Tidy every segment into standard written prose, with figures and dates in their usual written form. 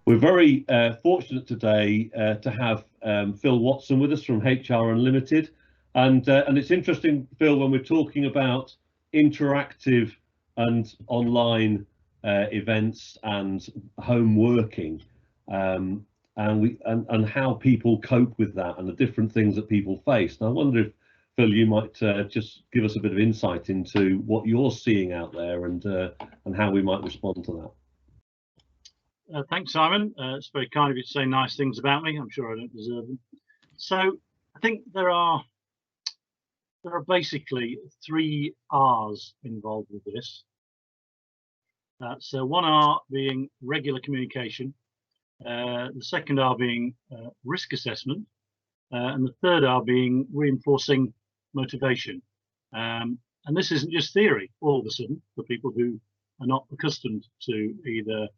We're very fortunate today to have Phil Watson with us from HR Unlimited, and it's interesting, Phil, when we're talking about interactive and online events and home working, and how people cope with that and the different things that people face. And I wonder if, Phil, you might just give us a bit of insight into what you're seeing out there and how we might respond to that. Thanks, Simon. It's very kind of you to say nice things about me. I'm sure I don't deserve them. So I think there are basically 3 R's involved with this. So one R being regular communication, the second R being risk assessment, and the third R being reinforcing motivation. And this isn't just theory all of a sudden for people who are not accustomed to either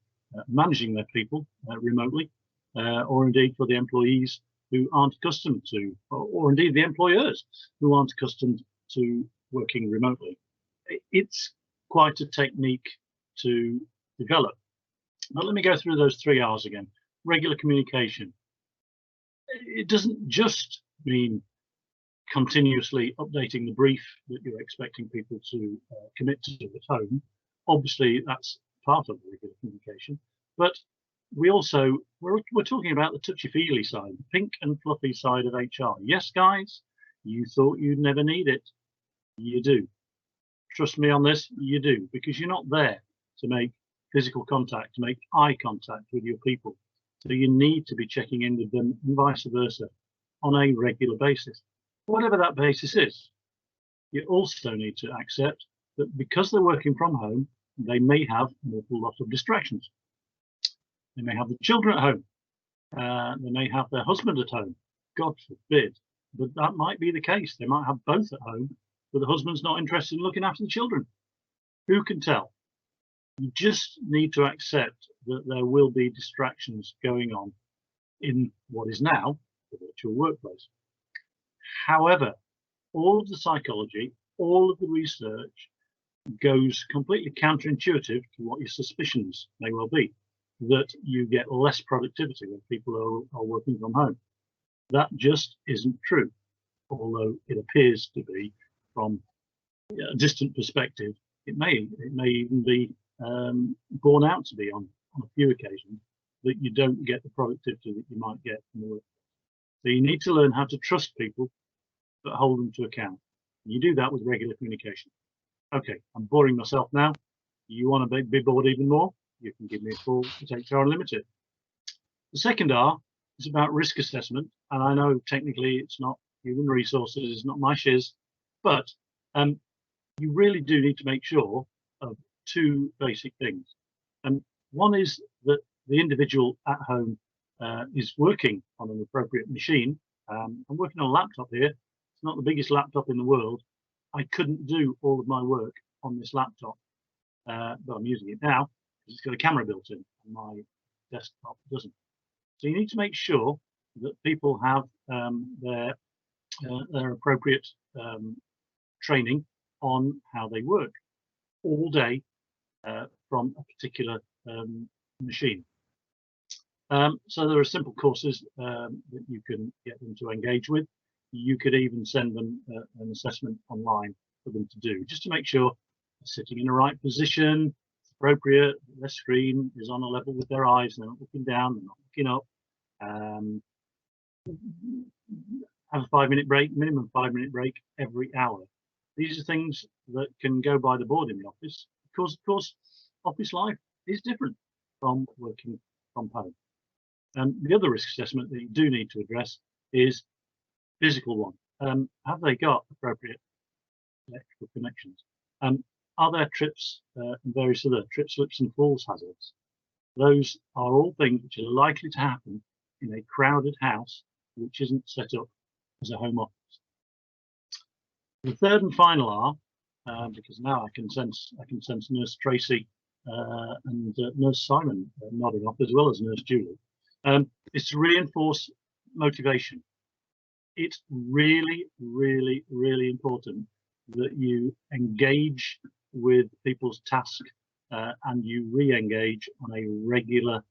managing their people remotely, or indeed for the employees who aren't accustomed to, or indeed the employers who aren't accustomed to working remotely. It's quite a technique to develop. But let me go through those 3 R's again. Regular communication. It doesn't just mean continuously updating the brief that you're expecting people to commit to at home. Obviously, that's part of regular communication, but we're talking about the touchy-feely side, the pink and fluffy side of HR. Yes, guys, you thought you'd never need it. You do. Trust me on this, you do, because you're not there to make physical contact, to make eye contact with your people. So you need to be checking in with them and vice versa on a regular basis. Whatever that basis is, you also need to accept that because they're working from home, they may have an awful lot of distractions. They may have the children at home. They may have their husband at home. God forbid. But that might be the case. They might have both at home, but the husband's not interested in looking after the children. Who can tell? You just need to accept that there will be distractions going on in what is now the virtual workplace. However, all of the psychology, all of the research goes completely counterintuitive to what your suspicions may well be, that you get less productivity when people are working from home. That just isn't true, although it appears to be from a distant perspective. It may even be borne out to be on a few occasions that you don't get the productivity that you might get in the workplace. So you need to learn how to trust people, but hold them to account. And you do that with regular communication. Okay, I'm boring myself now. You want to be bored even more? You can give me a call at HR Unlimited. The second R is about risk assessment, and I know technically it's not human resources, it's not my shiz, but you really do need to make sure of 2 basic things. And one is that the individual at home is working on an appropriate machine. I'm working on a laptop here. It's not the biggest laptop in the world. I couldn't do all of my work on this laptop, but I'm using it now because it's got a camera built in, and my desktop doesn't. So you need to make sure that people have their appropriate training on how they work all day from a particular machine. So there are simple courses that you can get them to engage with. You could even send them an assessment online for them to do, just to make sure they're sitting in the right position, it's appropriate, their screen is on a level with their eyes, they're not looking down, they're not looking up. Have a 5-minute break, minimum 5-minute break every hour. These are things that can go by the board in the office, because of course office life is different from working from home. And the other risk assessment that you do need to address is physical one. Have they got appropriate electrical connections? Are there trips and various other trip, slips and falls hazards? Those are all things which are likely to happen in a crowded house which isn't set up as a home office. The third and final R, because now I can sense Nurse Tracy and Nurse Simon nodding off, as well as Nurse Julie, is to reinforce motivation. It's really, really, really important that you engage with people's task and you re-engage on a regular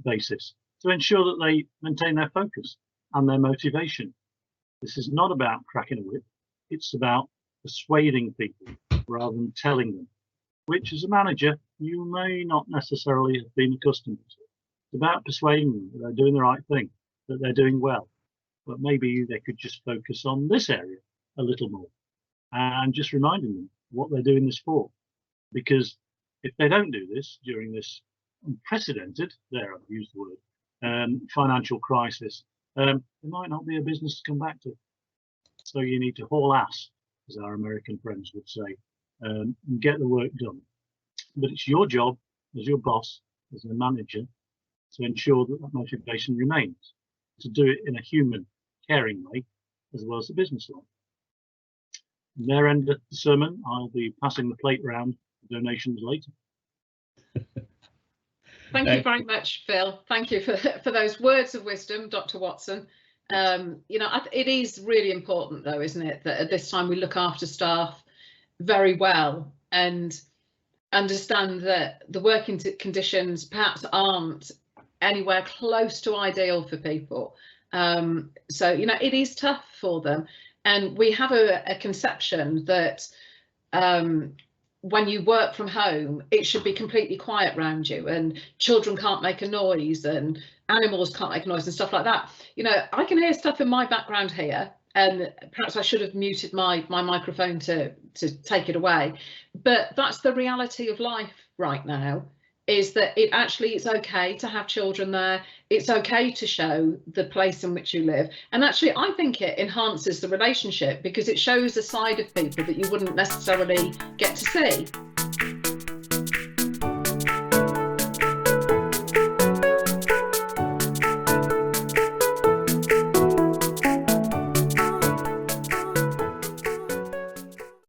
basis to ensure that they maintain their focus and their motivation. This is not about cracking a whip. It's about persuading people rather than telling them, which as a manager, you may not necessarily have been accustomed to. It's about persuading them that they're doing the right thing, that they're doing well, but maybe they could just focus on this area a little more and just reminding them what they're doing this for. Because if they don't do this during this unprecedented, there I've used the word, financial crisis, there might not be a business to come back to. So you need to haul ass, as our American friends would say, and get the work done. But it's your job as your boss, as a manager, to ensure that that motivation remains, to do it in a human, caring way, as well as a business way. And their end of the sermon, I'll be passing the plate round for donations later. Thank you very much, Phil. Thank you for those words of wisdom, Dr. Watson. You know, it is really important, though, isn't it, that at this time we look after staff very well and understand that the working conditions perhaps aren't anywhere close to ideal for people. So, you know, it is tough for them. And we have a conception that when you work from home, it should be completely quiet around you and children can't make a noise and animals can't make a noise and stuff like that. You know, I can hear stuff in my background here, and perhaps I should have muted my microphone to take it away. But that's the reality of life right now, is that it's okay to have children there. It's okay to show the place in which you live. And actually, I think it enhances the relationship because it shows a side of people that you wouldn't necessarily get to see.